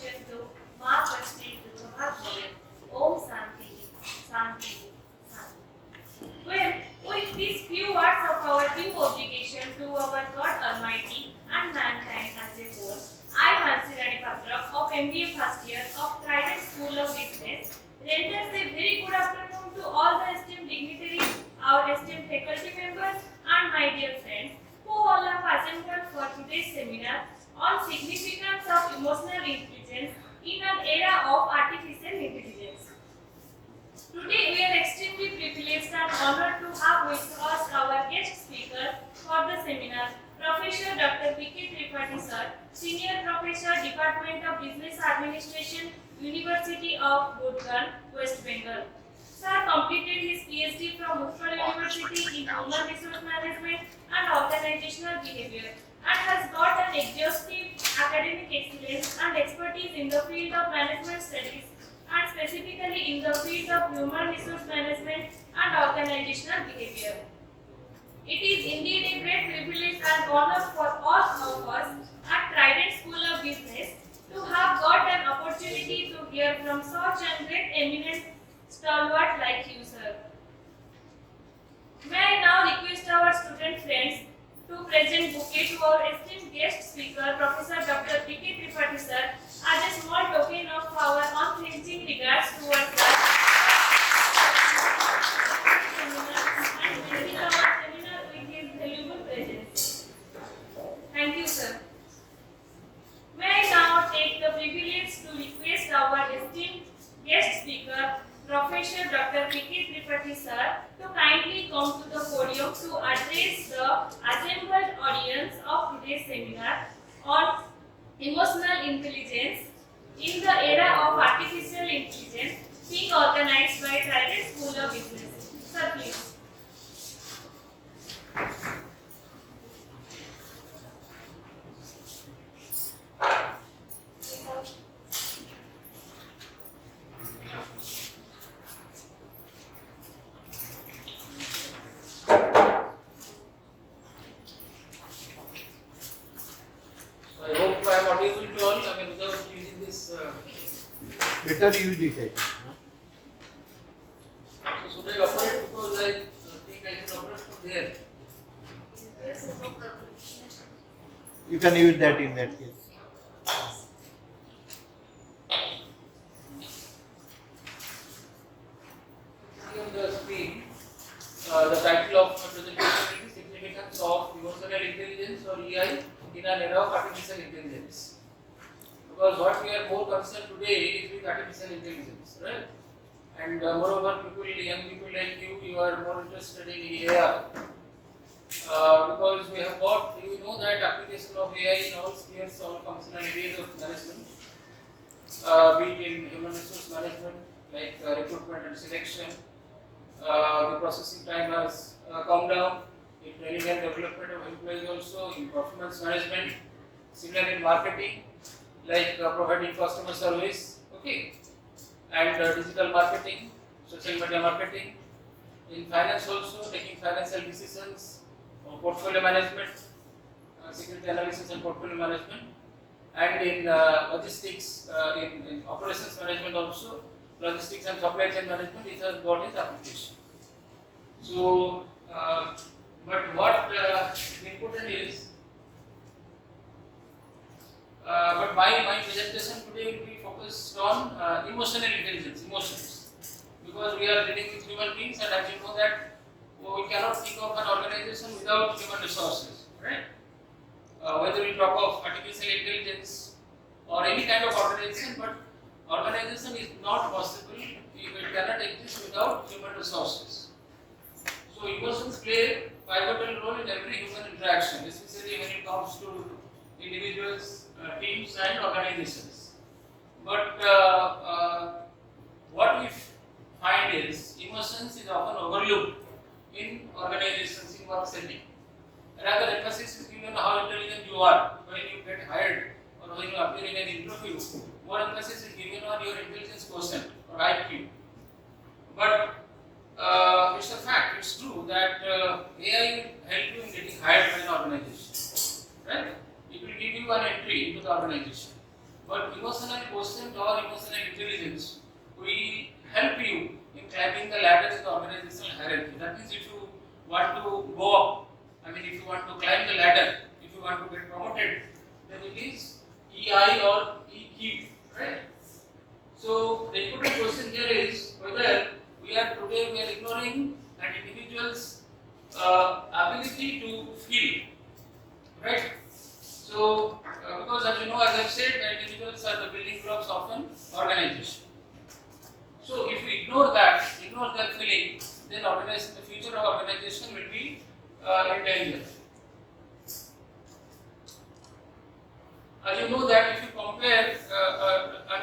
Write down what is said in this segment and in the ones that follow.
पश्यन्तु मा कश्चित् दुःखभाग् भवेत्. Om Shanti, Shanti, Shanti. Well, with these few words of our due obligation to our God Almighty and mankind as a whole, I, Tripathy of MBA first year of Trident School of Business, renders a very good afternoon to all the esteemed dignitaries, our esteemed faculty members, and my dear friends who all have assembled for today's seminar on significance of emotional intelligence in an era of artificial intelligence. Today we are extremely privileged and honored to have with us our guest speaker for the seminar, Professor Dr. P.K. Tripathy sir, Senior Professor, Department of Business Administration, University of Burdwan, West Bengal. Sir completed his PhD from Uttar University in Human Resource Management and Organizational Behavior and has got an exhaustive academic excellence and expertise in the field of management studies and specifically in the field of human resource management and organizational behavior. It is indeed a great privilege and honor for all of us at Trident School of Business to have got an opportunity to hear from such a great eminent stalwart like you, sir. May I now request our student friends to present bouquet to our esteemed guest speaker, Professor Dr. P.K. Tripathy sir, as a small token of our unflinching regards towards us. And blessing our seminar with his valuable presence. Thank you, sir. May I now take the privilege to request our esteemed guest speaker, Professor Dr. P.K. Tripathy sir, to kindly come to the podium to address the assembled audience of today's seminar on emotional intelligence in the era of artificial intelligence being organized by Trident School of Business. Sir, please. I hope I am audible to all. I mean, without using this. Better use it. So should I operate because I think I can operate from there. You can use that in that case. See on the screen, the title of my presentation is Significance of Emotional Intelligence or EI in an era of artificial intelligence. Because what we are more concerned today is with artificial intelligence, right? And moreover, young people like you are more interested in AI. Because we have got, you know that application of AI in all spheres, all functional areas of management, be it in human resource management, like recruitment and selection, the processing time has come down, in training and development of employees also, in performance management, similar in marketing, like providing customer service, okay, and digital marketing, social media marketing, in finance also, taking financial decisions, portfolio management, security analysis and portfolio management, and in logistics, in operations management also, logistics and supply chain management, it has got its application. So, but what important is, but my presentation today will be focused on emotional intelligence, emotions, because we are dealing with human beings, and as you know that we cannot think of an organization without human resources, right? Whether we talk of artificial intelligence or any kind of organization, but organization is not possible, it cannot exist without human resources. So emotions play a pivotal role in every human interaction, especially when it comes to individuals, teams and organizations. But what we find is emotions is often overlooked in organizations, in work setting. Rather, emphasis is given on how intelligent you are when you get hired or when you appear in an interview. More emphasis is given on your intelligence quotient or IQ. But it's a fact, it's true that AI will help you in getting hired by an organization, right? It will give you an entry into the organization. but emotional quotient or emotional intelligence will help you in climbing the ladder in the organizational hierarchy. That means if you want to go up, if you want to climb the ladder, if you want to get promoted, then it is EI or EQ, right? So the important question here is whether we are ignoring an individual's ability to feel, right? So because as you know, as I've said, individuals are the building blocks of an organization. So if we ignore that feeling, then the future of organization will be in danger. As you know that if you compare,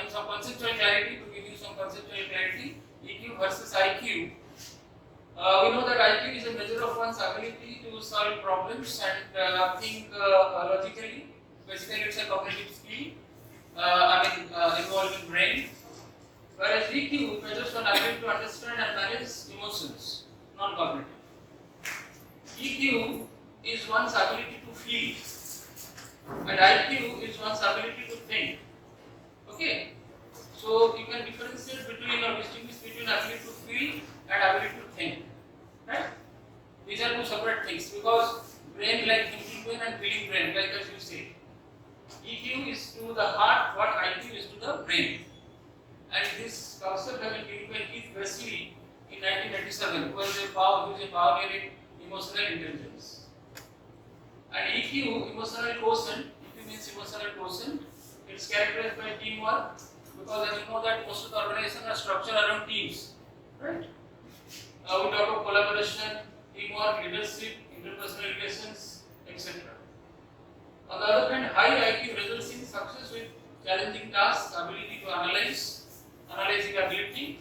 some conceptual clarity, to give you some conceptual clarity, EQ versus IQ, we know that IQ is a measure of one's ability to solve problems and think logically. Basically, it's a cognitive skill, involving brain. Whereas EQ measures one ability to understand and manage emotions, non-cognitive. EQ is one's ability to feel, and IQ is one's ability to think. Okay, so you can differentiate between or distinguish between ability to feel and ability to think. Right? These are two separate things because brain like thinking brain and feeling brain, like as you say. EQ is to the heart what IQ is to the brain. And this concept has been given by Keith Wesley in 1987, who was a pioneer in emotional intelligence. And EQ, emotional quotient, EQ means emotional quotient, it's characterized by teamwork, because as you know that most of the organizations are structured around teams, right? We talk of collaboration, teamwork, leadership, interpersonal relations, etc. On the other hand, high IQ results in success with challenging tasks, ability to analyzing ability,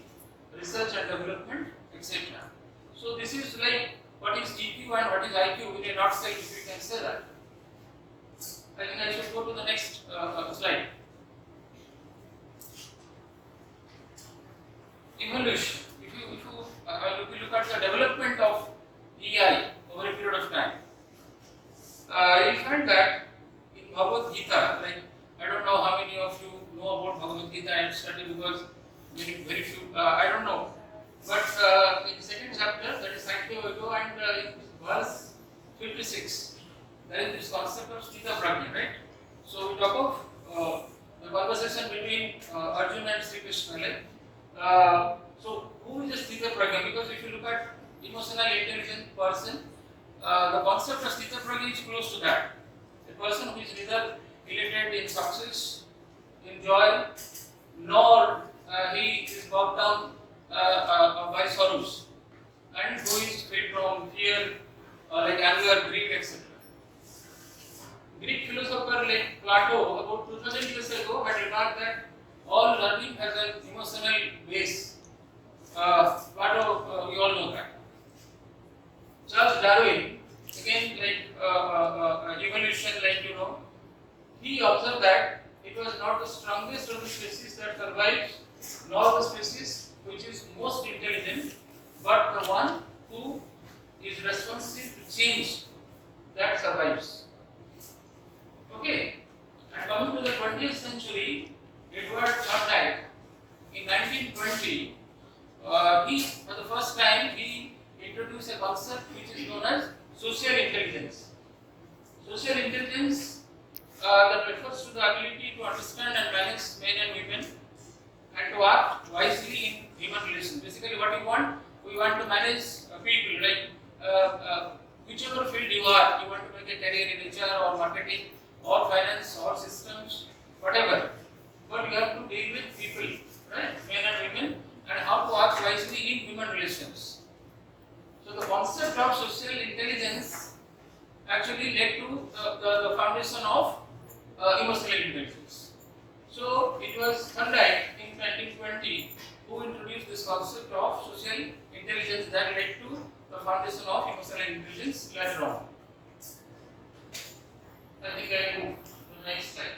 research and development, etc. So this is like what is EQ and what is IQ in a nutshell, if we can say that. I think I should go to the next slide. Evolution. If you look at the development of EI over a period of time, you will find that in Bhagavad Gita, like I don't know how many of you know about Bhagavad Gita and study because very few, I don't know. But in the second chapter, that is Sankhya Yoga, and in verse 56, there is this concept of Sthita Prajna, right? So we talk of the conversation between Arjuna and Sri Krishna. So who is a Sthita Prajna? Because if you look at emotional intelligent person, the concept of Sthita Prajna is close to that. A person who is neither elated in success, in joy, nor he is bogged down by sorrows, and who is free from fear, like anger, greed, etc. Greek philosopher like Plato, about 2000 years ago, had remarked that all learning has an emotional base. Plato, we all know that. Charles Darwin, again, like evolution, he observed that it was not the strongest of the species that survives, nor the species which is most intelligent, but the one who is responsive to change that survives. Okay, and coming to the 20th century, Edward Thorndike, in 1920, he, for the first time, he introduced a concept which is known as social intelligence. Social intelligence that refers to the ability to understand and manage men and women and to act wisely in human relations. Basically, what we want to manage people, like whichever field you are, you want to make a career in HR or marketing or finance or systems, whatever. But you have to deal with people, right, men and women, and how to act wisely in human relations. So the concept of social intelligence actually led to the foundation of emotional intelligence. So it was Thorndike in 1920 who introduced this concept of social intelligence that led to the foundation of emotional intelligence later on. I think I move to the next slide.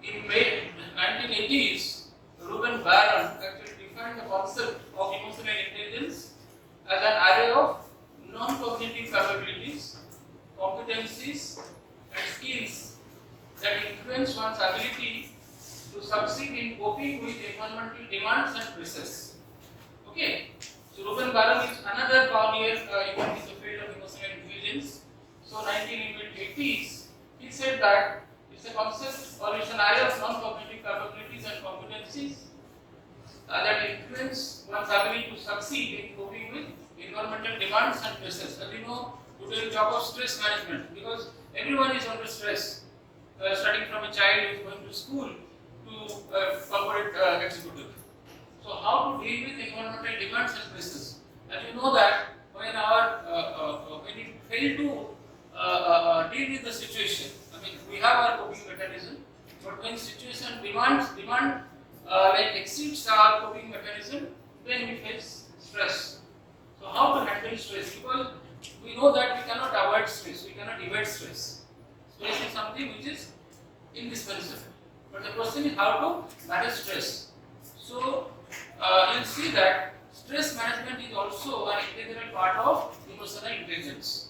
In May 1980s, Reuben Barron actually defined the concept of emotional intelligence as an array of non-cognitive capabilities, competencies, and skills influence one's ability to succeed in coping with environmental demands and pressures. Okay. So Ruben Barham is another pioneer even in the field of emotional intelligence. So 1980s, he said that it's a concept or it's an area of non-cognitive capabilities and competencies that influence one's ability to succeed in coping with environmental demands and pressures. As you know, today we talk of stress management because everyone is under stress. Starting from a child who is going to school to corporate executive. So how to deal with environmental demands and pressures? And you know that when we fail to deal with the situation, I mean we have our coping mechanism, but when situation demand like exceeds our coping mechanism, then we face stress. So how to handle stress? Because we know that we cannot avoid stress, we cannot evade stress. Stress is something which is indispensable. But the question is how to manage stress. So you'll see that stress management is also an integral part of emotional intelligence.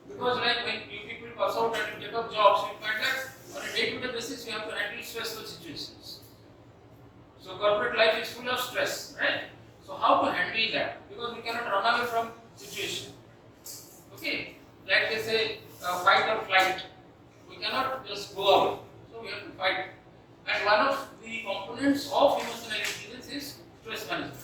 Because like when you people pass out and you take up jobs, you find that on a day-to-day basis you have to handle stressful situations. So corporate life is full of stress, right? So how to handle that? Because we cannot run away from situation. Okay, like they say, fight or flight. We cannot just go away. So we have to fight. And one of the components of emotional intelligence is stress management.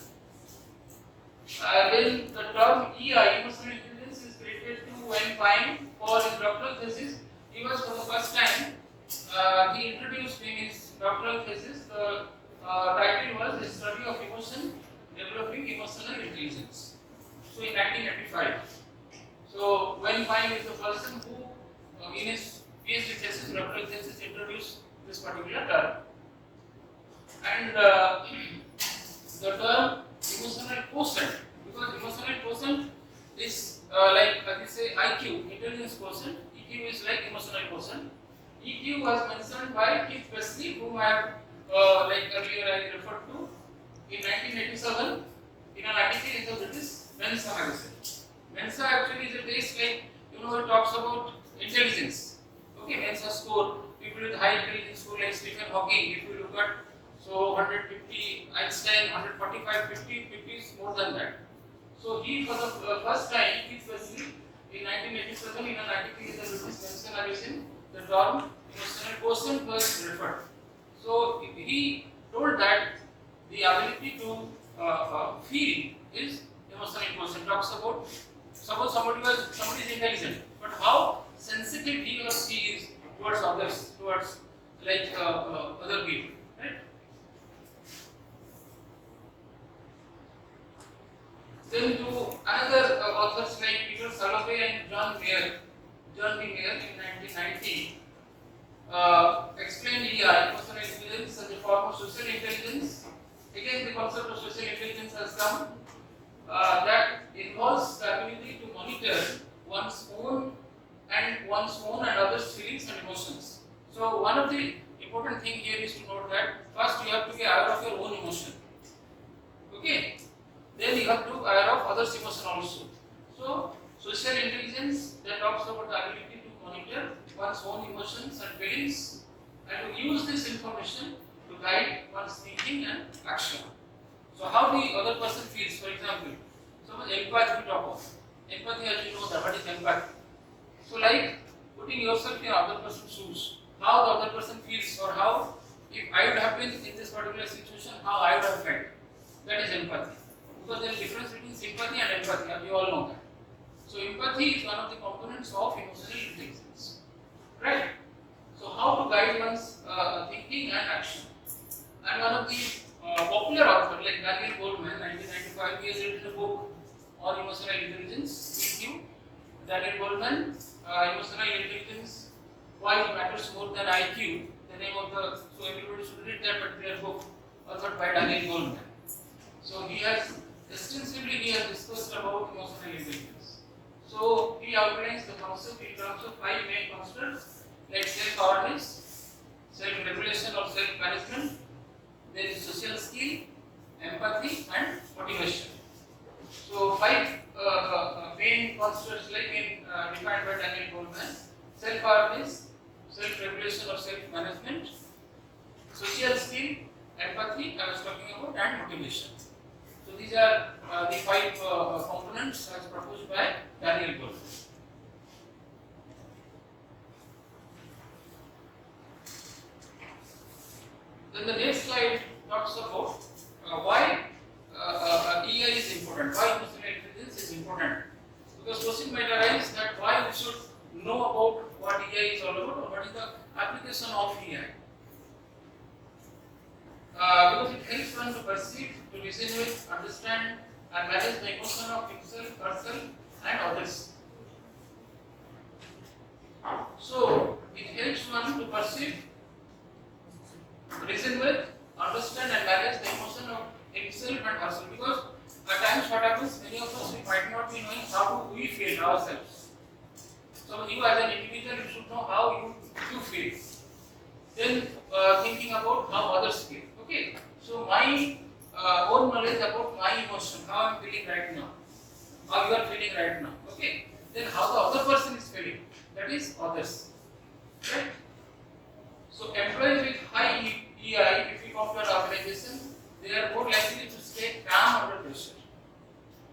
Then the term EI, emotional intelligence, is created to Wen Pine for his doctoral thesis. He was for the first time, he introduced in his doctoral thesis, the title was The Study of Emotion, Developing Emotional Intelligence. So in 1985. So Wen Pine is the person who in his PhD thesis, doctoral thesis, introduced this particular term. And the term emotional quotient, because emotional quotient is like we say IQ, intelligence quotient. EQ is like emotional quotient. EQ was mentioned by Keith Presley, whom I have like earlier I referred to in 1987 in an article in the British Mensa magazine. Mensa actually is a test like it talks about intelligence. Okay, Mensa score. People with high intelligence score like Stephen Hawking, if you look at, so 150, Einstein 145, 50 is more than that. So he for the first time, Keith Presley in 1987 in an article in the British Mensa magazine, the term emotional quotient was referred. So he told that the ability to feel is emotional quotient. Talks about suppose somebody is intelligent, but how sensitive he or she is towards others, towards like other people, right? Then to another authors like Peter Salovey and John B. Mayer in 1990 explained EI, emotional intelligence, as a form of social intelligence. Again, the concept of social intelligence has come that involves the ability to monitor one's own and others' feelings and emotions. So one of the important thing here is to note that first you have to be aware of your own emotion. Okay. Then you have to be aware of others' emotion also. So social intelligence that talks about the ability to monitor one's own emotions and feelings and to use this information to guide one's thinking and action. So how the other person feels, for example, suppose empathy we talk of. Empathy, as you know, that what is empathy. So like putting yourself in other person's shoes, how the other person feels, or how if I would have been in this particular situation, how I would have felt. That is empathy. Because there is a difference between sympathy and empathy, and you all know that. So empathy is one of the components of emotional intelligence. Right? So how to guide one's thinking and action. And one of the popular authors like Daniel Goleman, 1995, he has written a book on emotional intelligence, EQ. Daniel Goleman, emotional intelligence, why it matters more than IQ. The name of the, so everybody should read that particular book, authored by Daniel Goleman. So he has extensively discussed about emotional intelligence. So he outlines the concept in terms of 5 main concepts like self-awareness, self-regulation or self-management. There is social skill, empathy, and motivation. So 5 main concepts like defined by Daniel Goleman: self-awareness. self-regulation or self-management, social skill, empathy, I was talking about, and motivation. So these are the 5 components as proposed by Daniel Gold. Then the next slide talks about why EI is important, why emotional intelligence is important. Because question might arise that why we should know about what EI is all about or what is the application of EI. Because it helps one to perceive, to reason with, understand and manage the emotion of himself, herself and others. So it helps one to perceive, reason with, understand and manage the emotion of himself and herself. Because at times what happens, many of us we might not be knowing how we feel ourselves. So you as an individual you should know how you feel. Then thinking about how others feel. Okay. So my own knowledge about my emotion, how I am feeling right now, how you are feeling right now. Okay. Then how the other person is feeling, that is others. Right? So employees with high EI, if you come to an organization, they are more likely to stay calm under pressure,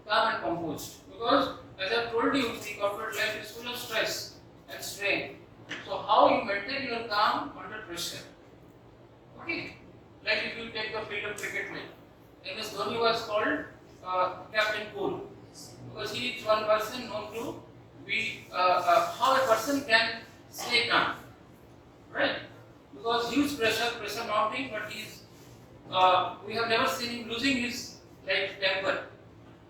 calm and composed. Because as I have told you, the corporate life is full of stress and strain. So how you maintain your calm under pressure? Okay, like if you take the field of cricket match, MS Dhoni was called Captain Cool because he is one person known to be how a person can stay calm, right? Because huge pressure mounting, but he's we have never seen him losing his temper.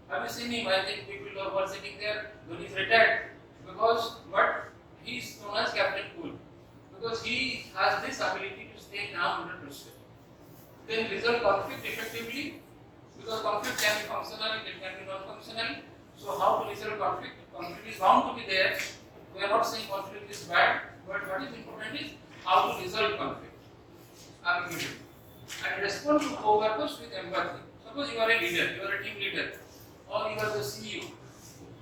Have you seen him? I think people who are sitting there when he's retired because he is known as Captain Cool because he has this ability to stay calm under pressure. Then resolve conflict effectively because conflict can be functional, it can be non-functional. So how to resolve conflict? Conflict is bound to be there. We are not saying conflict is bad, but what is important is how to resolve conflict. Ambiguity. And respond to co-workers with empathy. Suppose you are a leader, you are a team leader, or you are the CEO.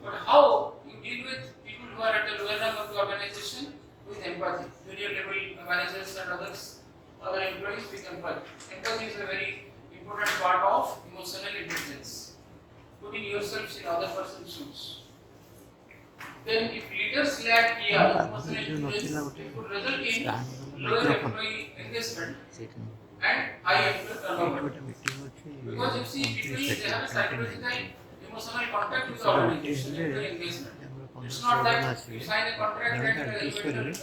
But how you deal with people who are at the lower rung of the organization with empathy, junior level managers and other employees with empathy. Empathy is a very important part of emotional intelligence. Putting yourself in other person's shoes. Then if leaders lack emotional intelligence, it could result in lower employee engagement and high employee turnover. Because you see, people they have a psychological emotional contact with the organization, employee engagement. It's not that you sign a contract and you enter to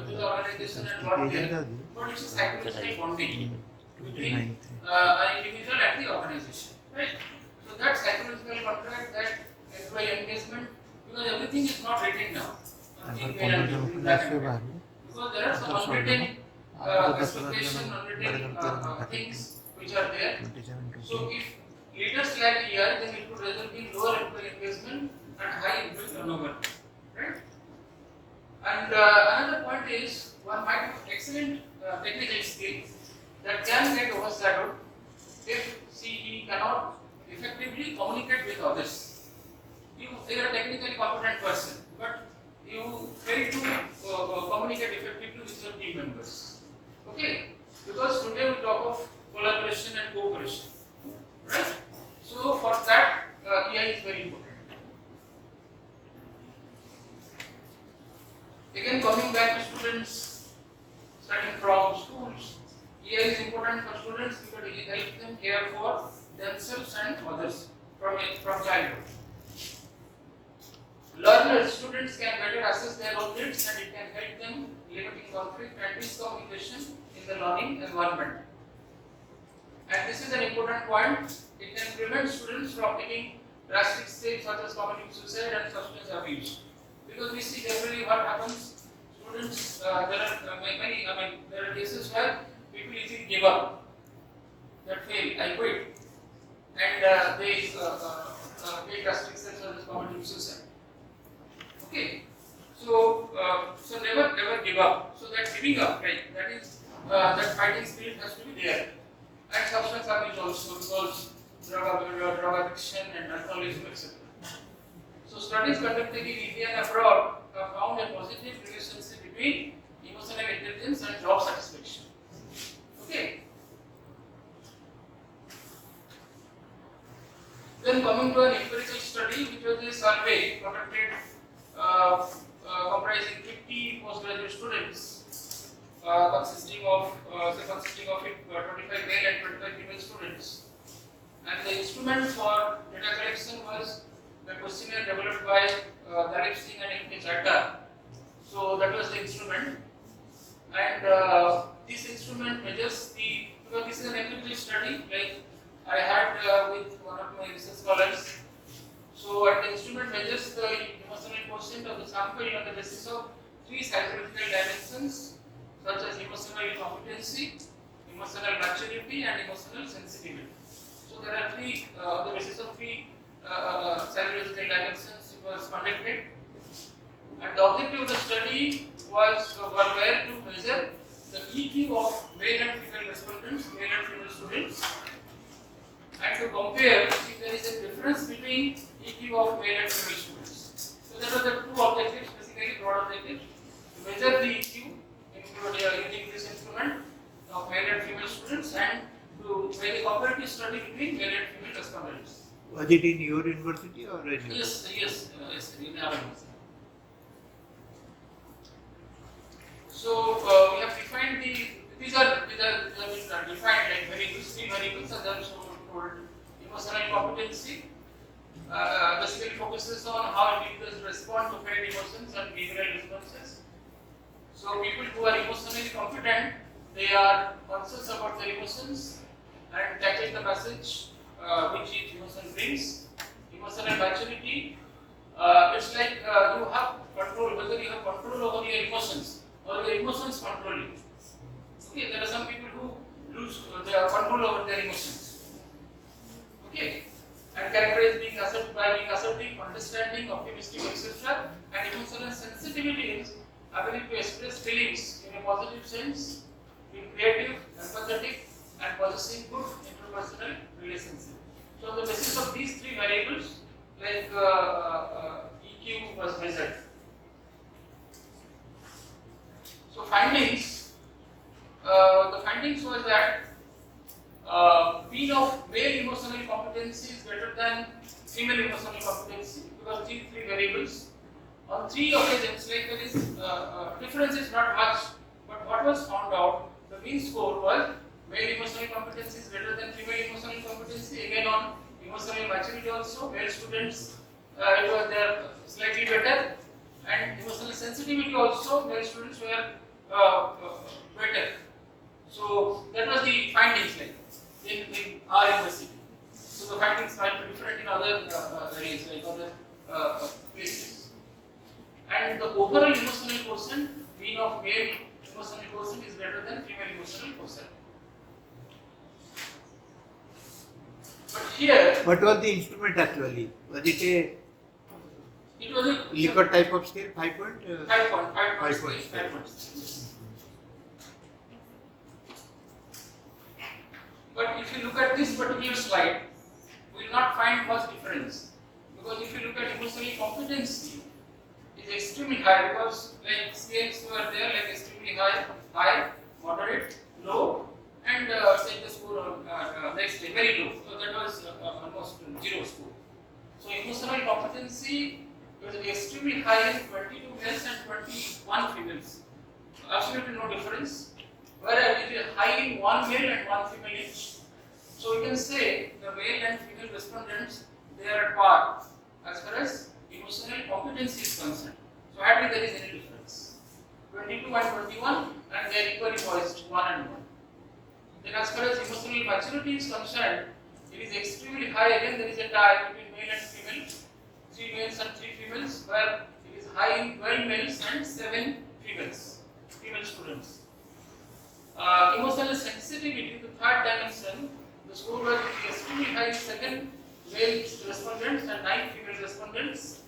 the organization and work there, but it's a psychological bonding between an individual and the organization, right? So that psychological contract, that employee engagement, because everything is not written down. Because there are some unwritten expectations, unwritten things which are there. So if leaders lack here, then it could result in lower employee engagement and high employee turnover, right? And another point is one might have excellent technical skill that can get overshadowed if he cannot effectively communicate with others. You are a technically competent person, but you fail to communicate effectively with your team members. Okay? Because today we talk of collaboration and cooperation, right? So for that, EI is very important. Again, coming back to students, starting from schools, EI is important for students because it helps them care for themselves and others from childhood. Learners, students can better assess their own needs and it can help them limiting conflict and miscommunication in the learning environment. And this is an important point. It can prevent students from taking drastic steps such as committing suicide and substance abuse. Because we see generally what happens, students, there are cases where people easily give up, that fail, I quit, and they take drastic steps such as committing suicide. Okay, so never ever give up. So that giving up, right? That is that fighting spirit has to be there. And substance abuse also because drug addiction and alcoholism, etc. So studies conducted in India and abroad have found a positive relationship between emotional intelligence and job satisfaction. Okay. Then coming to an empirical study, which was a survey conducted comprising 50 postgraduate students, consisting of 25 male and 25 female students. And the instrument for data collection was the questionnaire developed by Dalip Singh and M.K. Chadda. So that was the instrument. And this instrument measures because this is an empirical study, like I had with one of my research scholars. So the instrument measures the emotional quotient of the sample on the basis of 3 psychological dimensions such as emotional competency, emotional maturity and emotional sensitivity. So there are 3 on the basis of 3 psychological dimensions it was conducted. And the objective of the study was to measure the EQ of male and female respondents, male and female students, and to compare if there is a difference between EQ of male and female students. So that was the 2 objectives, basically broad objectives: to measure the EQ using this instrument of male and female students, and to make a comparative study between male and female respondents. Was it in your university or in your? Yes, in our university. So we have defined these are defined like variables, 3 variables, as I also told. Emotional competency basically focuses on how individuals respond to felt emotions and behavioral responses. So people who are emotionally competent, they are conscious about their emotions and tackle the message which each emotion brings. Emotional maturity, it's like you have control, whether you have control over your emotions or your emotions control you. Okay, there are some people who lose their control over their emotions. Okay, and characterized by being assertive, understanding, optimistic, etc. And emotional sensitivity is ability to express feelings in a positive sense, being creative, empathetic, and possessing good interpersonal relationship. So on the basis of these 3 variables, like EQ was measured. So findings, the findings was that mean of male emotional competency is better than female emotional competency because these 3 variables. On 3 occasions, like there is difference is not much, but what was found out, the mean score was male emotional competency is better than female emotional competency. Again on emotional maturity also, male students it was there slightly better, and emotional sensitivity also male students were better. So that was the findings like in our university. So the findings might be different in other areas like other places. And the overall emotional quotient, mean of male emotional quotient is better than female emotional quotient. But here, What was the instrument actually? Was it a it was a Likert type of scale? 5 point? 5 point. But if you look at this particular slide, we will not find much difference. Because if you look at emotional competency, it is extremely high because like scales were there like extremely high, moderate, low, and take the score on next day, very low. So that was almost 0 score. So emotional competency was extremely high in 22 males and 21 females. Absolutely no difference. Whereas it is high in 1 male and 1 female each. So you can say the male and female respondents, they are at par as far as emotional competency is concerned. So hardly there is any difference. 22 and 21 and they are equally poised 1 and 1. Then as far as emotional maturity is concerned, it is extremely high. Again there is a tie between male and female. 3 males and 3 females, where it is high in 12 males and 7 female students. Emotional sensitivity, the 3rd dimension, the score was extremely high in 7 male respondents and 9 female respondents,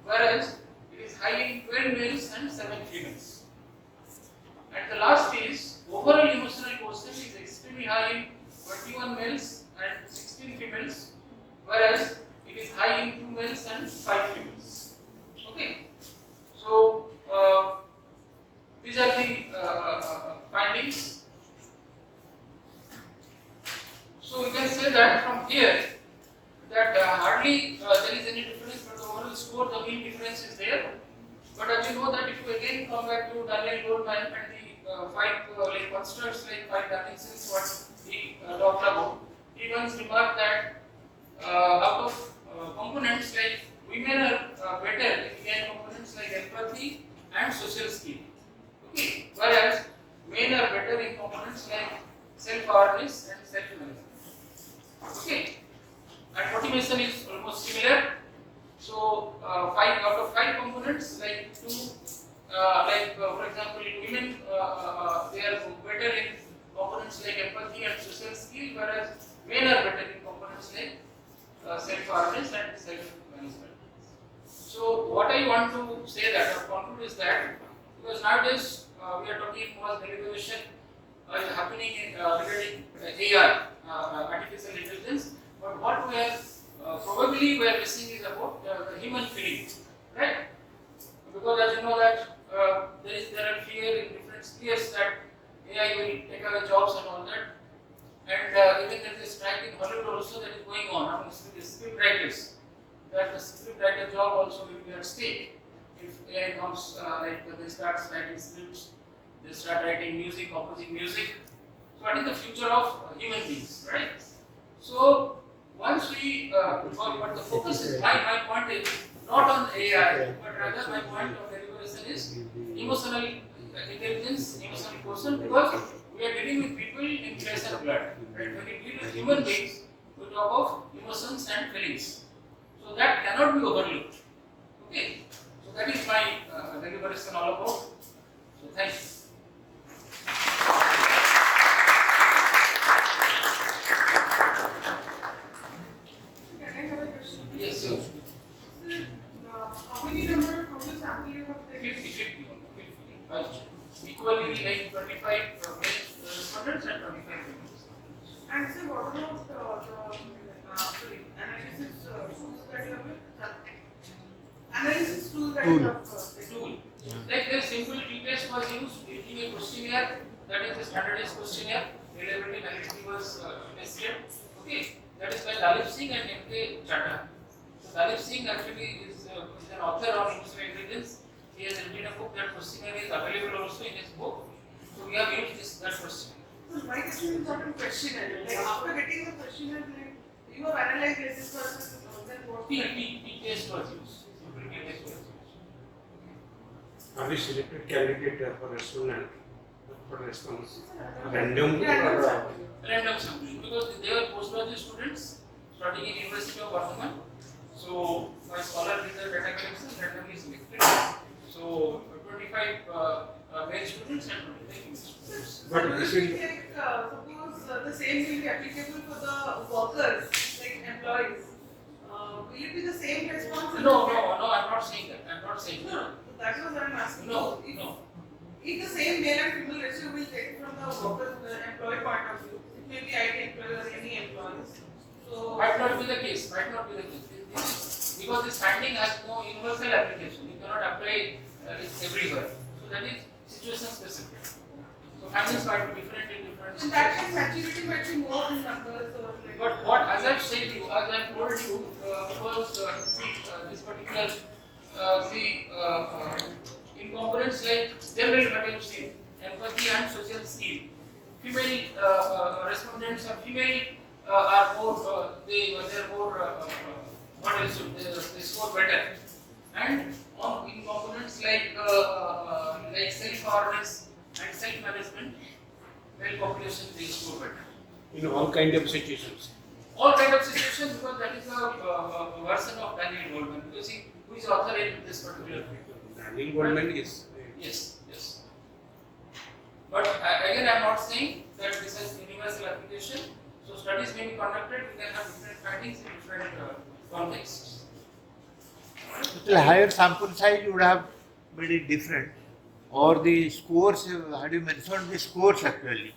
whereas it is high in 12 males and 7 females. And the last is overall emotional quotient is extremely high in 21 males and 16 females, whereas it is high in 2 males and 5 females. Okay, so these are the here that hardly there is any difference, but the overall score, the mean difference is there. But as you know that if you again come back to Daniel Goldman and the five like constructs like five dimensions what he talked about, he once remarked that out of components like women are better in AI components like empathy and social skill. Okay, whereas men are better in components like self-awareness and self-management. Okay, and motivation is almost similar. So, 5 out of 5 components, like 2, for example, women they are better in components like empathy and social skill, whereas men are better in components like self-awareness and self-management. So, what I want to say that or conclude is that because nowadays we are talking about deliberation is happening in regarding AI, artificial intelligence, but what we are probably we are missing is about the human feeling, right? Because as you know that there are fear in different spheres that AI will take away jobs and all that, and even there is a strike in Hollywood also that is going on among the script writers. That the script writer job also will be at stake if AI comes like they start writing scripts, they start writing music, composing music. So what is the future of human beings, right? So once we, but the focus is, my point is not on AI, but rather my point of deliberation is emotional intelligence, emotional quotient, because we are dealing with people in flesh and blood. Right? When we deal with human beings, we talk of emotions and feelings. So that cannot be overlooked. Okay? So that is my deliberation all about. So thank you. Yes, sir. How many number of the sample you have taken? 50. Right. Equally like 25 male respondents and 25 female. And sir, what about the analysis tools that you have? Analysis tools that you have? Tool. Like the simple t-test was used, taking a questionnaire, that is the standardized questionnaire, reliability validity was tested. Okay, that is by Dalip Singh and M.K. Chadha. So Dalip Singh actually is an author on emotional intelligence. He has written a book. That questionnaire is available also in his book. So we have used that questionnaire. So my question is not a questionnaire. Like after getting the questionnaire, like, you have analyzed this person, then what? T-test was used. Simple t-test was used. Are we selected candidate for respondent for response? Random Random sampling, because they were postgraduate students studying in University of Burdwan. So my scholar did the data collection randomly selected. So 25 male students and 25 female students. But so this will is take, suppose the same will be applicable for the workers, like employees. Will it be the same response? No, I'm not saying that. No, that was what I'm asking. No. If the same male and female ratio will take from the worker, the employee point of view, it may be IT employee or any employees. So Might not be the case. Because this finding has no universal application. You cannot apply it everywhere. So that is situation specific. So findings might be different in different in that case, situations. maturity might be more in numbers or like. But what, as I've said you, as I've told you, because this particular in components like general motivation, empathy and social skill, female respondents or female are more they're more what else they score better, and on in components like self-awareness and self-management, male population they score better. in all kind of situations. All kind of situations, because that is a version of Daniel Goldman. You see, who is author in this particular field? Daniel Goldman is Yes. But again, I am not saying that this has universal application. So studies may be conducted. We can have different findings in different contexts. The higher sample size would have made it different, or the scores, had you mentioned the scores actually?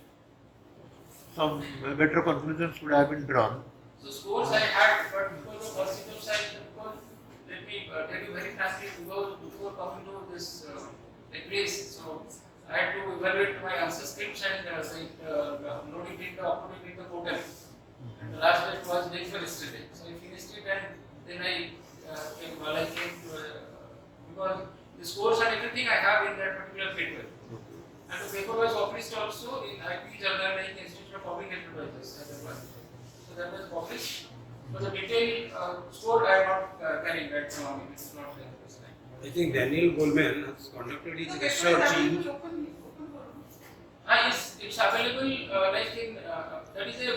Some better conclusions would have been drawn. So scores I had, but because of percentage size, because let me tell you very frankly, because before coming to this place, so I had to evaluate my answer scripts and loading it, uploading it in the portal. And the last test was day before yesterday. So I finished it and then I came to, because the scores and everything I have in that particular paper. And the paper was published also in IP journal like Institute of Public Health Advisors as a one. So that was published. But the detailed score I am not carrying right now. It is not there this time. I think Daniel Goleman has conducted his So research in open forum. It's available like in that is a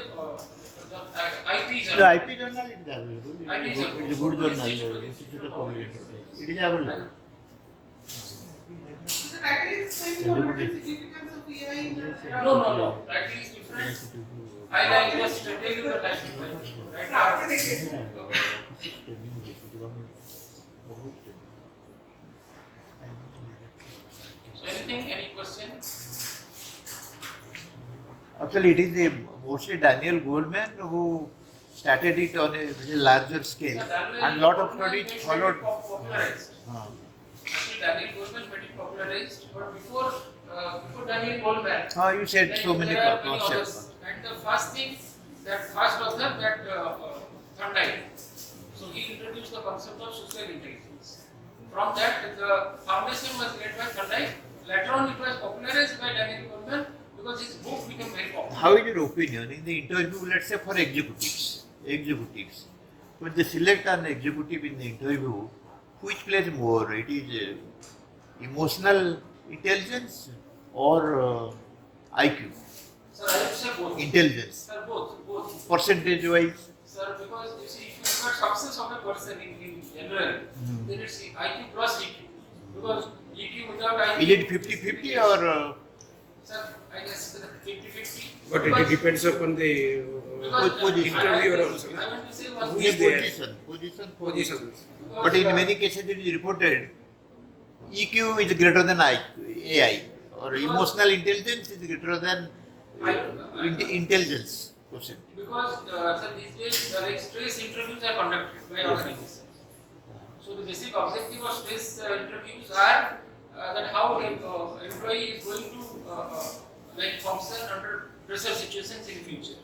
IP The journal. IP journal is available. IP It is a good journal. Institute of Public Health. It is available. So the title is saying what is the significance of AI in the No. Title is different. I just tell you the title. Right now. So anything, any question? Actually, it is mostly Daniel Goleman who started it on a very larger scale, and lot of studies followed. Popularized. Actually, Daniel Goleman made it popularized, but before Daniel Goleman, You said so many there are many concepts. others. And the first thing, that first author, that Thorndike. So he introduced the concept of social intelligence. From that, the foundation was laid by Thorndike. Later on, it was popularized by Daniel Goleman because his book became very popular. How is your opinion in the interview, let's say for executives, when they select an executive in the interview, which plays more? It is emotional intelligence or IQ? Sir, I would say both. Intelligence, Sir, both. percentage wise. Sir, because you see, if you look at success of a person in general, then it's IQ plus EQ. Because EQ without IQ. Is it 50-50 or Sir, I guess 50-50. but it depends upon the Position. interviewer also. I want to say one Who thing. is there? position? Positions. But in many cases it is reported EQ is greater than AI or emotional intelligence is greater than intelligence quotient. Because sir, these days like stress interviews are conducted by organizations. So the basic objective of stress interviews are that how an employee is going to like function under pressure situations in future.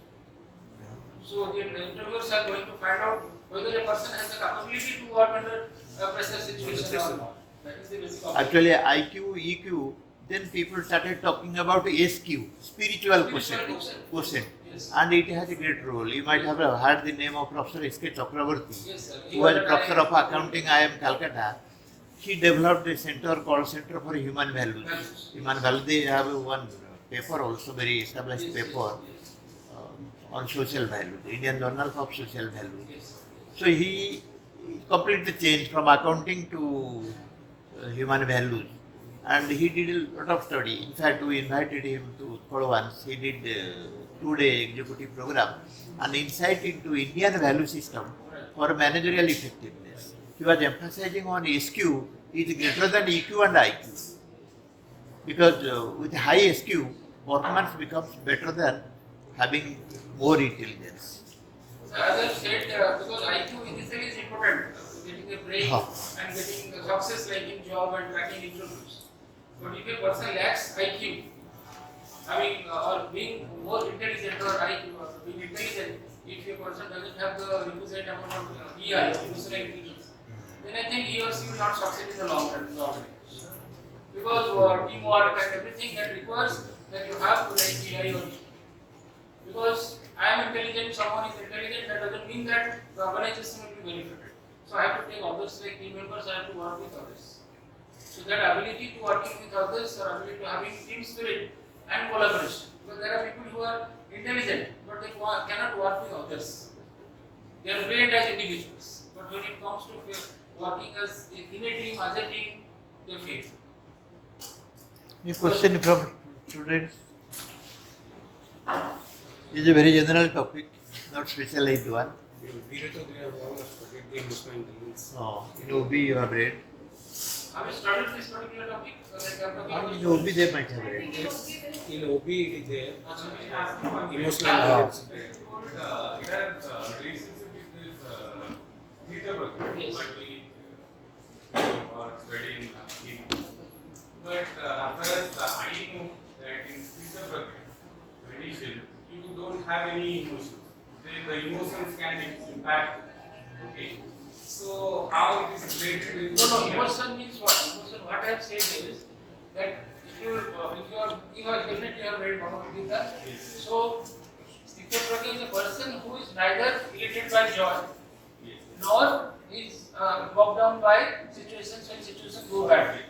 So the interviewers are going to find out whether a person has the capability to work under pressure situation or not. That is the basic objective. Actually IQ, EQ, then people started talking about SQ, spiritual quotient. Yes. And it has a great role. You might have heard the name of Professor S.K. Chakravarti, Yes, sir. who was Professor of Accounting, IIM Calcutta. He developed a center called Center for Human Values. Values. Human Values, they have one paper also, very established Yes, paper yes, on social values, Indian Journal of Social Values. yes. So he completely changed from accounting to human values, and he did a lot of study. In fact, we invited him to Utkal once. He did a 2-day executive program, an insight into Indian value system for managerial effectiveness. He was emphasizing on SQ is greater than EQ and IQ, because with high SQ, performance becomes better than having more intelligence. So as I said, because IQ initially is important, getting a break and getting the success like in job and cracking interviews. But if a person lacks IQ, or being more intelligent or IQ or being intelligent, if a person doesn't have the requisite amount of EI, emotional intelligence, then I think he or she will not succeed in the long run in the organization. Because teamwork and everything that requires that you have to like EI or EQ. Because I am intelligent, someone is intelligent, that doesn't mean that the organization will be benefited. So I have to take others like team members, I have to work with others. So that ability to working with others or ability to having team spirit and collaboration. Because there are people who are intelligent but they cannot work with others. They are brilliant as individuals. But when it comes to working as in a team, as a team, they fail. Any question from students? This is a very general topic, not specialized one. In Birato, they have all studied the emotional intelligence. In OB you have read. Have you studied this particular topic? Like I'm talking In OB they might have read. In OB, it is there. about Emotional intelligence. It has relationship with this theta bucket, Yes. but we are studying in. But as far as I know that in theta bucket, tradition, you don't have any emotions. They then the emotions can impact. Okay. So how it is related with No, emotion means what? Emotion, what I have said is that you have definitely have read Bhagavad Gita. Yes. So, Tripathy is a person who is neither elated by joy Yes. nor is bogged down by situations when situations go badly.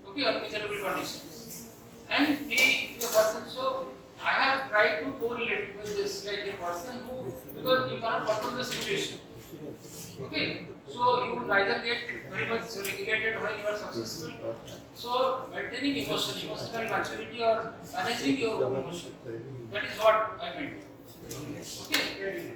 Okay, or miserable conditions. And he is a person, so I have tried to correlate with this, like a person who, because you cannot control the situation. Okay, so you neither get very much elated when you are successful. So maintaining emotional maturity or managing your emotion, that is what I meant. Okay.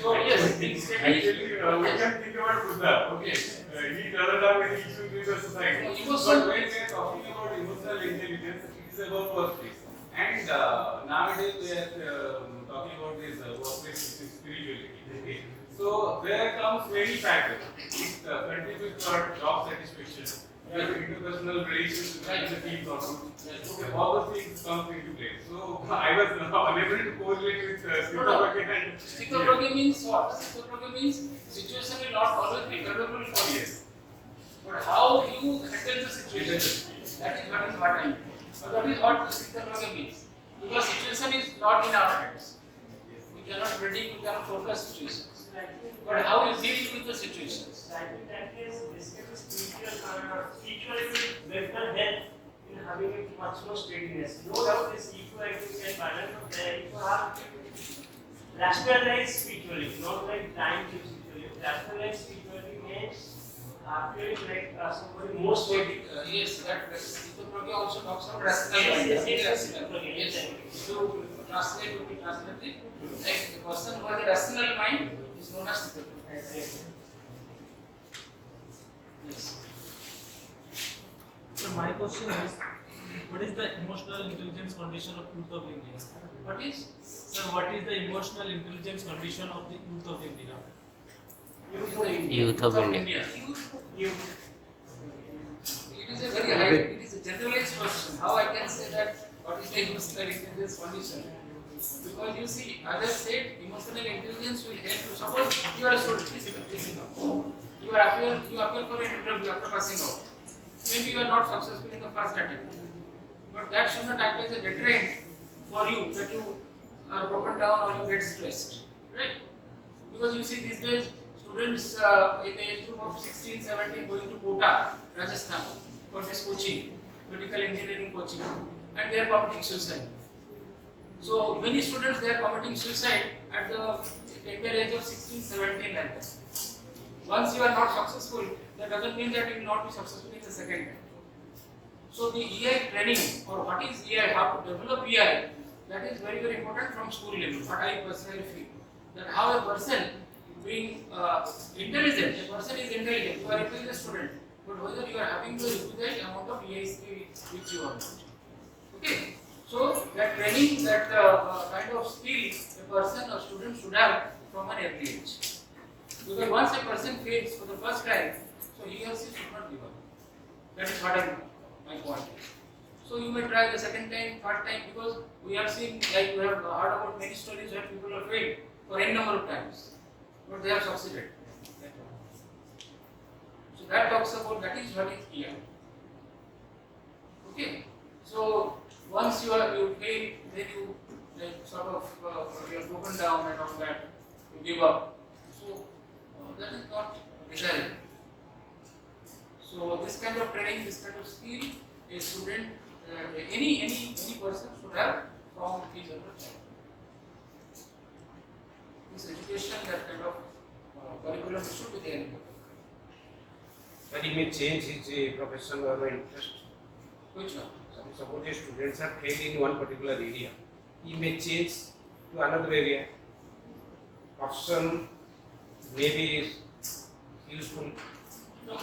So yes, being steady. Actually, we can think about Buddha. Okay. He doesn't have any issues with the society. No, But when we are talking about emotional intelligence, it is about workplace. And nowadays we are talking about this workplace spirituality. Okay. So there comes many factors. It contributes to our job satisfaction, your interpersonal relations with the team problem. Okay, all those things come into play. So I was unable to correlate with Tripathy and Tripathy means what? Tripathy means situation will not always be favorable for you. But how you handle the situation, that is what I mean. So that is what Tripathy means. Because situation is not in our hands. We cannot predict, we cannot forecast situations. But how you deal with the situations. I think that is basically spirituality better help in having a much more steadiness. No doubt this equality and balance of there. If you have rationalized spirituality, not like blind spirituality. Rationalized spirituality means feeling like somebody more steady. Yes, that Tripathy also talks about rational mind. Yes. So translate would be translated like the person who has a rational mind is known as Tripathy. Yes. So my question is, what is the emotional intelligence condition of youth of India? What is? Sir, what is the emotional intelligence condition of the youth of India? Youth of India. Youth. It is a very high, it is a generalized question. How I can say that what is the emotional intelligence condition? Because you see, others said emotional intelligence will help you. Suppose you are a student, please now. You appear for an interview after passing out. Maybe you are not successful in the first attempt. But that should not act as a deterrent for you that you are broken down or you get stressed. Right? Because you see these days, students in the age group of 16, 17 going to Kota, Rajasthan for this coaching, medical engineering coaching, and they are committing suicide. So many students they are committing suicide at the tender age of 16, 17 like that. Once you are not successful, that doesn't mean that you will not be successful in the second time. So the EI training or what is EI, how to develop EI, that is very, very important from school level. What I personally feel that how a person being intelligent, a person is intelligent, you are a intelligent student, but whether you are having the requisite amount of EI skill which you are not. Okay, so that training, that kind of skill a person or student should have from an early age. Because once a person fails for the first time, so he or she should not give up. That is what my point is. So you may try the second time, third time, because we have seen, like we have heard about many stories where people have failed for n number of times, but they have succeeded. So that talks about, that is what is clear. Okay. So once you fail, then you like sort of you are broken down and all that, you give up. So that is not desirable. So this kind of training, this kind of skill, a student, any person should have from his or her child. This education, that kind of curriculum should be there. But he may change his profession or interest. Which one? Suppose the students are trained in one particular area, he may change to another area. Option maybe is useful. No,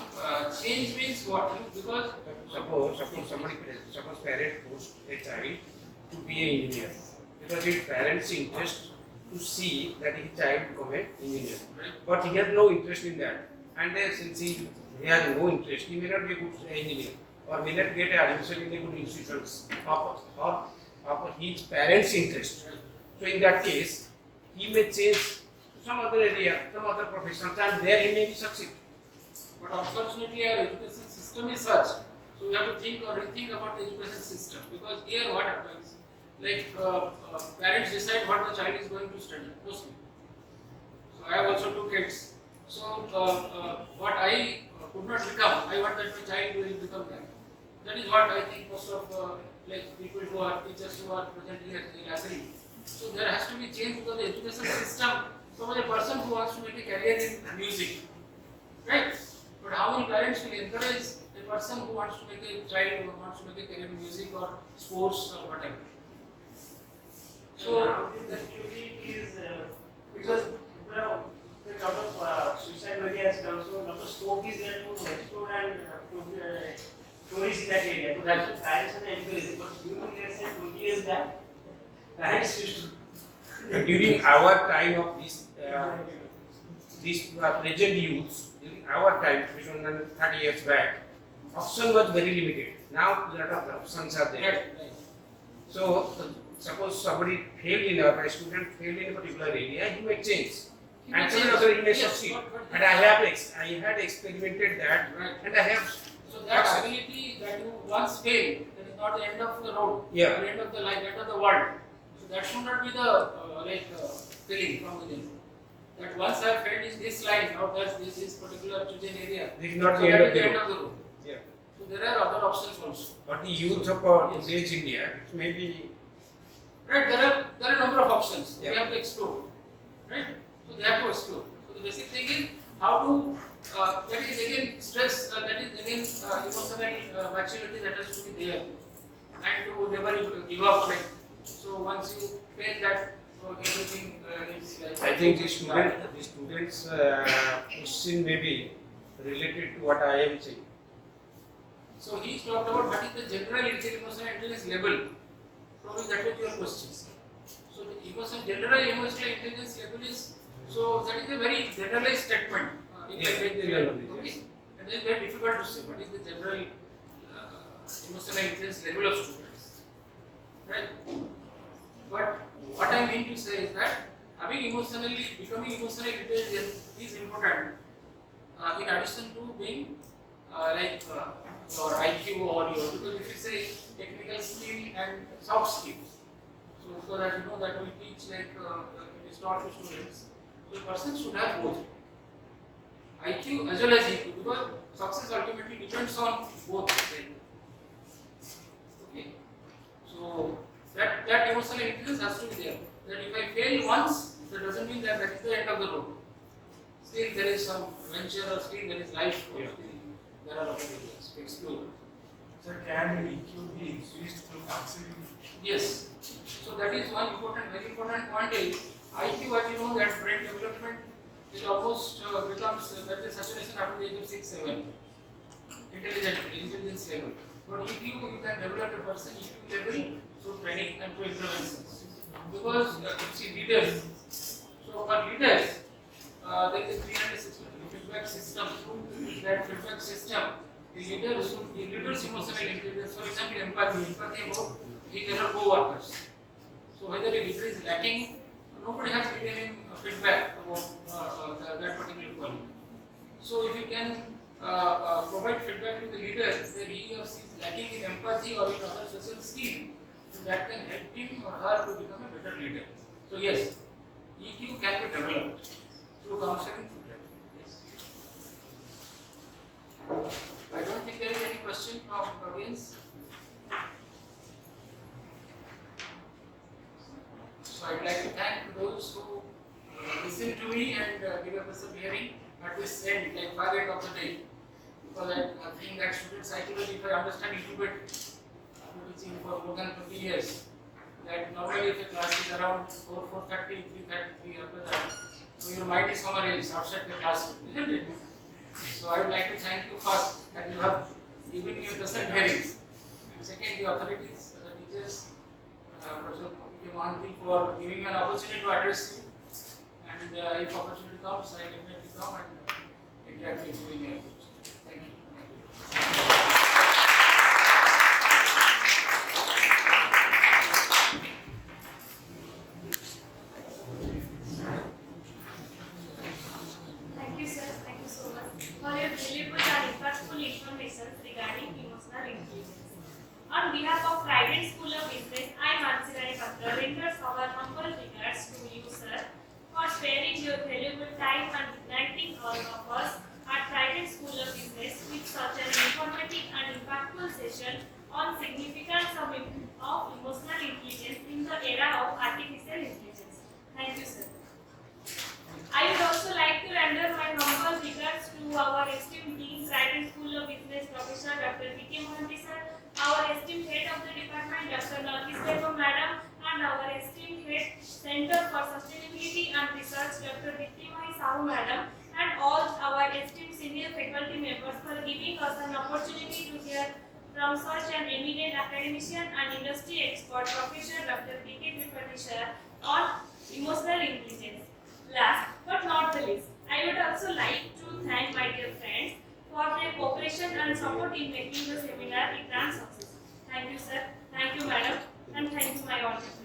change means what? Because Suppose parent forced a child to be an engineer because his parents' interest to see that his child become an engineer, but he has no interest in that, and since he has no interest, he may not be a good engineer or may not get admission in the good institutions of his parents' interest. So in that case, he may change some other area, some other profession, and there he may be succeed. But unfortunately, our education system is such. So we have to think or rethink about the education system, because here what happens, like parents decide what the child is going to study mostly. So I have also 2 kids. So what I could not become, I want that my child will become that. That is what I think most of like people who are teachers who are present here will agree. So there has to be change because the education system. So a person who wants to make a career in music, right? But how many parents will encourage a person who wants to make a child who wants to make a career in music or sports or whatever? So the theory is because a lot of suicide areas come, so a lot of scope is there to explore and stories in that area. So that's what parents are encouraging. But let's say 20 years back, parents used to. During our time of this present youths, during our time, 30 years back, option was very limited. Now a lot of options are there. So suppose somebody failed in a student failed in a particular area, he may change. And some other he may succeed. And I had experimented that, and I have. So that ability that you once failed, that is not the end of the road, Yeah. or end of the life, end of the world. So that should not be the feeling from within. That once I have failed in this line, or this particular chosen area, This is not so the that end is of the the end road. of the road. Yeah. So there are other options also. But the youth of today's India, maybe. Right, there are a number of options. Yeah. They have to explore. Right? So they have to explore. So the basic thing is how to that is again stress, that is again emotional maturity that has to be there, and to never give up. Like, so once you feel that everything is like. I think the students' question may be related to what I am saying. So he talked about what is the general emotional intelligence level. Probably that was your question. So the general emotional intelligence level is, so that is a very generalized statement. Okay. And it is very difficult to say what is the general emotional intelligence level of students. Right? But what I mean to say is that becoming emotionally intelligent is important in addition to being your IQ or your, because if you say technical skill and soft skills, so because as you know that we teach it is taught to students, so the person should have both IQ as well as EQ, because success ultimately depends on both. Okay, so that emotional intelligence has to be there. That if I fail once, that doesn't mean that is the end of the road. Still there is some venture, or still there is life. Yeah. There are other areas to explore. So can EQ be increased through counseling? Yes. So that is one important, very important point is IQ, as you know, that brain development is almost becomes that is saturation after the age of 6-7. Intelligence level. But EQ, you can develop a person EQ level through training and through interventions. Because see leaders. So for leaders, there is a 360 feedback system. That feedback system, the leader's emotional intelligence, for example, empathy about his or her co-workers. So whether a leader is lacking, nobody has given him feedback about that particular quality. So if you can provide feedback to the leader where he or she is lacking in empathy or in other social skills, so that can help him or her to become a better leader. So yes, EQ can be developed through counseling. Yes. I don't think there is any question from the audience. So I'd like to thank those who listen to me and give a persevering at this end, like 5 8 of the day. Because I think that student psychology, if I understand a little bit, I'm teaching for more than 20 years, that normally if a class is around 4:30, 3:30, after that, so your mind is somewhere else outside the classroom, isn't it? So I would like to thank you first that you have given me a persevering. And second, the authorities, the teachers, Prof. Kumar, for giving me an opportunity to address you. And if opportunity comes, I definitely come and interact with you in your approach. Thank you. Center for Sustainability and Research, Dr. Tripathy Sahu Madam, and all our esteemed senior faculty members for giving us an opportunity to hear from such an eminent academician and industry expert, Professor Dr. Tripathy sir, on emotional intelligence. Last but not the least, I would also like to thank my dear friends for their cooperation and support in making the seminar a grand success. Thank you, sir. Thank you, madam. And thank you, my audience.